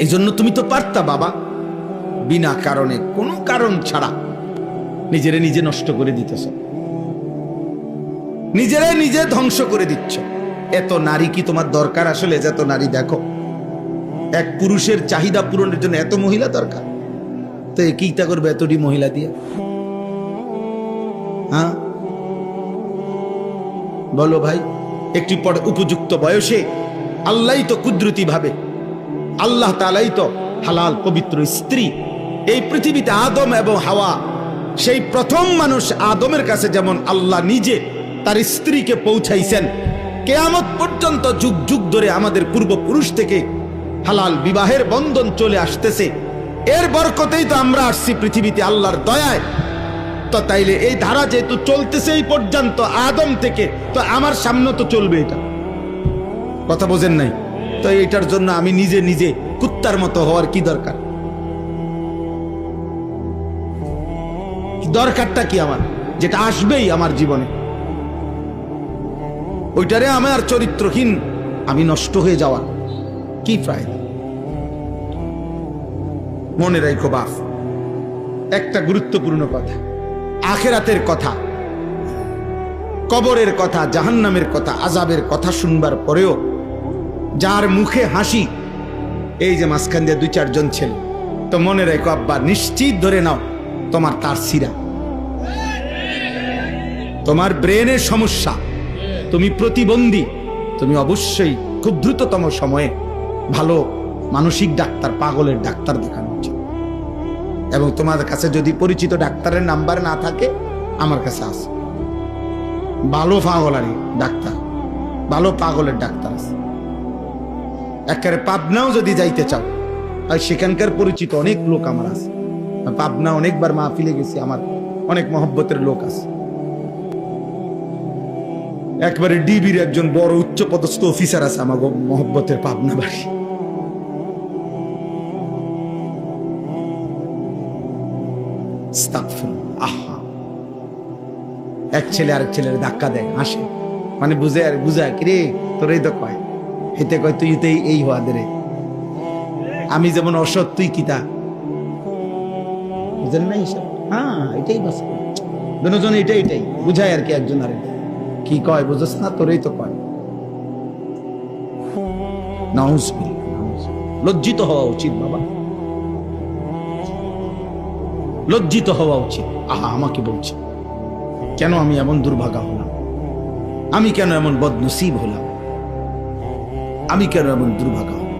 এই জন্য তুমি তো পারতা বাবা, বিনা কারণে, কোনো কারণ ছাড়া নিজেরে নিজে নষ্ট করে দিতেছ, নিজেরে নিজে ধ্বংস করে দিচ্ছ। এত নারী কি তোমার দরকার আসলে? যত নারী দেখো, এক পুরুষের চাহিদা পূরণের জন্য এত মহিলা দরকার, তো কিটা করবে এতটি মহিলা দিয়ে? হ্যাঁ বলো ভাই। একটি পরে উপযুক্ত বয়সে আল্লাহ তো কুদরতি ভাবে, আল্লাহ তাআলাই তো হালাল পবিত্র স্ত্রী এই পৃথিবীতে আদম এবং হাওয়া, সেই প্রথম মানুষ আদমের কাছে যেমন আল্লাহ নিজে তার স্ত্রীকে পৌঁছাইছেন, কিয়ামত পর্যন্ত যুগ যুগ ধরে আমাদের পূর্বপুরুষ থেকে হালাল বিবাহের বন্ধন চলে আসতেছে। এর বরকতেই তো আমরা আসছি পৃথিবীতে আল্লাহর দয়ায়। তো তাইলে এই ধারা যেহেতু চলতেছে এই পর্যন্ত আদম থেকে, তো আমার সামনে তো চলবে। এটা কথা বোঝেন নাই? তো এটার জন্য আমি নিজে নিজে কুত্তার মতো হওয়ার কি দরকার? দরকারটা কি আমার? যেটা আসবেই আমার জীবনে, ওইটারে আমার চরিত্রহীন আমি নষ্ট হয়ে যাওয়ার কি ফায়দা? মনে রাখো বাপ, একটা গুরুত্বপূর্ণ কথা, আখিরাতের কথা, কবরের কথা, জাহান্নামের কথা, আযাবের কথা শুনবার পরেও যার মুখে হাসি, এই যে মাঝখান দিয়ে 2-4 জন ছেলে, তো মনে রাখো আব্বা, নিশ্চিত ধরে নাও তোমার তার সিরা, তোমার ব্রেনের সমস্যা, তুমি প্রতিবন্ধী, তুমি অবশ্যই খুব দ্রুততম সময়ে ভালো মানসিক ডাক্তার, পাগলের ডাক্তার দেখানো উচিত। এবং তোমার কাছে যদি পরিচিত ডাক্তারের নাম্বার না থাকে, আমার কাছে আছে, ভালো পাগলারি ডাক্তার, ভালো পাগলের ডাক্তার আছে। একেবারে পাবনাও যদি যাইতে চাও, আর সেখানকার পরিচিত অনেক লোক আমার আছে, পাবনা অনেকবার মাহফিলে গেছি, আমার অনেক মহব্বতের লোক আছে। একবারে ডিবির একজন বড় উচ্চ পদস্থ অফিসার আছে আমার মহব্বতের পাবনা বাড়ি। আহা, এক ছেলে আরেক ছেলের ধাক্কা দেয়, হাসে, মানে বুঝে আর বুঝায়, কিরে তোরই তো কয়, হেতে কয় তুই তো এই হওয়া দে রে, আমি যেমন অসৎ তুই কিতা, বুঝেন না হিসাব? হ্যাঁ, এটাই বাস, দুজন এটাই বুঝায় আর কি, একজন আরেক কি কয় বুঝছ না, তোরই তো কয়। লজ্জিত হওয়া উচিত বাবা, লজ্জিত হওয়া উচিত। আহা, আমাকে বলছে কেন আমি এমন দুর্ভাগা হলাম, আমি কেন এমন বদনসিব হলাম, আমি কেন এমন দুর্ভাগা হলাম।